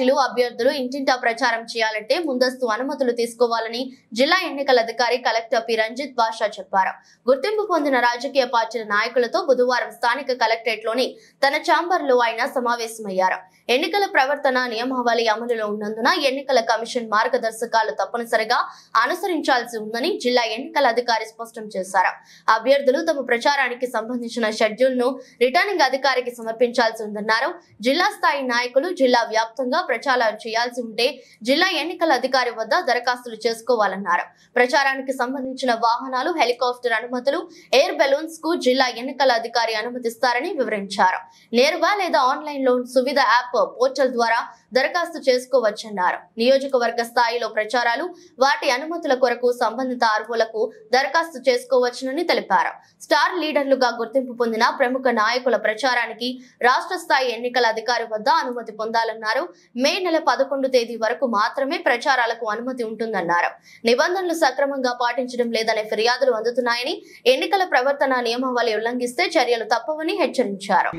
పార్టీలు అభ్యర్థులు ఇంటింటా ప్రచారం చేయాలంటే ముందస్తు అనుమతులు తీసుకోవాలని జిల్లా ఎన్నికల అధికారి కలెక్టర్ పి రంజిత్ బాషా చెప్పారు. గుర్తింపు పొందిన రాజకీయ పార్టీల నాయకులతో బుధవారం స్థానిక కలెక్టరేట్ లోని తన ఛాంబర్ లో ఆయన సమావేశమయ్యారు. ఎన్నికల ప్రవర్తన నియమావళి అమలులో ఉన్నందున ఎన్నికల కమిషన్ మార్గదర్శకాలు తప్పనిసరిగా అనుసరించాల్సి ఉందని జిల్లా ఎన్నికల అధికారి స్పష్టం చేశారు. అభ్యర్థులు తమ ప్రచారానికి సంబంధించిన షెడ్యూల్ ను రిటర్నింగ్ అధికారికి సమర్పించాల్సి ఉందన్నారు. జిల్లా స్థాయి నాయకులు జిల్లా వ్యాప్తంగా ప్రచారం చేయాల్సి ఉంటే జిల్లా ఎన్నికల అధికారి వద్ద దరఖాస్తులు చేసుకోవాలన్నారు. ప్రచారానికి సంబంధించిన వాహనాలు, హెలికాప్టర్ అనుమతులు, ఎయిర్ బెలూన్స్ కు జిల్లా ఎన్నికల అధికారి అనుమతిస్తారని వివరించారు. నేరుగా లేదా ఆన్లైన్ లో సువిధ యాప్ పోర్టల్ ద్వారా దరఖాస్తు చేసుకోవచ్చన్నారు. నియోజకవర్గ స్థాయిలో ప్రచారాలు, వాటి అనుమతుల కొరకు సంబంధిత అర్హులకు దరఖాస్తు చేసుకోవచ్చునని తెలిపారు. స్టార్ లీడర్లుగా గుర్తింపు పొందిన ప్రముఖ నాయకుల ప్రచారానికి రాష్ట్ర స్థాయి ఎన్నికల అధికారి వద్ద అనుమతి పొందాలన్నారు. మే నెల 11 తేదీ వరకు మాత్రమే ప్రచారాలకు అనుమతి ఉంటుందన్నారు. నిబంధనలు సక్రమంగా పాటించడం లేదనే ఫిర్యాదులు అందుతున్నాయని, ఎన్నికల ప్రవర్తన నియమావళి ఉల్లంఘిస్తే చర్యలు తప్పవని హెచ్చరించారు.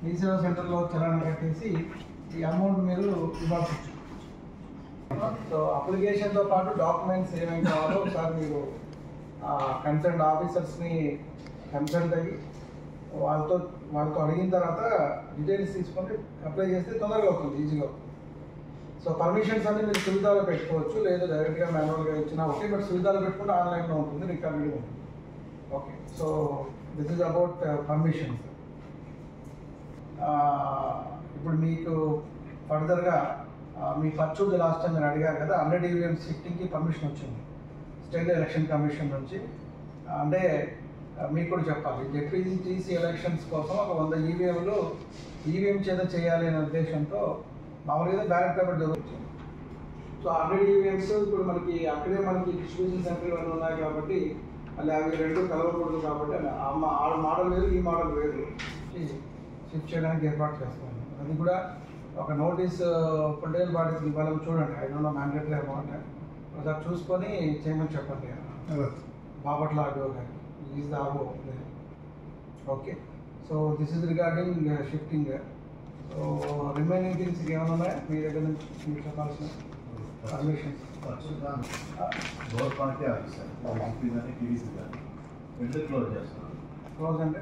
ఈ సేవా సెంటర్లో చలానా కట్టేసి ఈ అమౌంట్ మీరు ఇవ్వాల్సి వచ్చింది. సో అప్లికేషన్తో పాటు డాక్యుమెంట్స్ ఏమేమి కావాలో ఒకసారి మీరు కన్సర్న్ ఆఫీసర్స్ని కన్సల్ట్ అయ్యి వాళ్ళతో అడిగిన తర్వాత డీటెయిల్స్ తీసుకొని అప్లై చేస్తే తొందరగా అవుతుంది, ఈజీగా అవుతుంది. సో పర్మిషన్స్ అన్ని మీరు సువిధాలో పెట్టుకోవచ్చు, లేదు డైరెక్ట్గా మాన్యువల్గా ఇచ్చినా ఓకే, బట్ సువిధాలో పెట్టుకుంటే ఆన్లైన్లో ఉంటుంది, రికార్డెడ్ ఉంటుంది. Okay, so this is about permissions. ఇప్పుడు మీకు ఫర్దర్గా మీ పర్చూడ్ లాస్ట్ టైం మీరు అడిగారు కదా, 100 EVM షిఫ్టింగ్కి పర్మిషన్ వచ్చింది స్టేట్ ఎలక్షన్ కమిషన్ నుంచి. అంటే మీకు కూడా చెప్పాలి, జెడ్పీటీసీ ఎలక్షన్స్ కోసం ఒక 100 EVMలు ఈవీఎం చేత చేయాలి అనే ఉద్దేశంతో మామూలుగా బ్యాలెట్ పేపర్ జరుగుతుంది. సో 100 EVMs ఇప్పుడు మనకి అక్కడే మనకి డిస్ట్రిబ్యూషన్ సెంటర్ ఇవన్నీ ఉన్నాయి కాబట్టి మళ్ళీ అవి రెండు కలవకూడదు కాబట్టి ఆ మోడల్ వేరు, ఈ మోడల్ వేరు షిఫ్ట్ చేయడానికి ఏర్పాటు చేస్తాను. అది కూడా ఒక నోటీస్ పొలిటికల్ బాడీస్కి ఇవ్వాలని చూడండి. I don't know mandatory amount ఒకసారి చూసుకొని చేయమని చెప్పండి బాపట్ల ఆర్డీఓ గారికి. Is the RO. Okay, so this is regarding shifting. So remaining things ఏమైనా ఉన్నాయా మీ దగ్గర నుంచి మీరు చెప్పాల్సిన పర్మిషన్స్? క్లోజ్ అంటే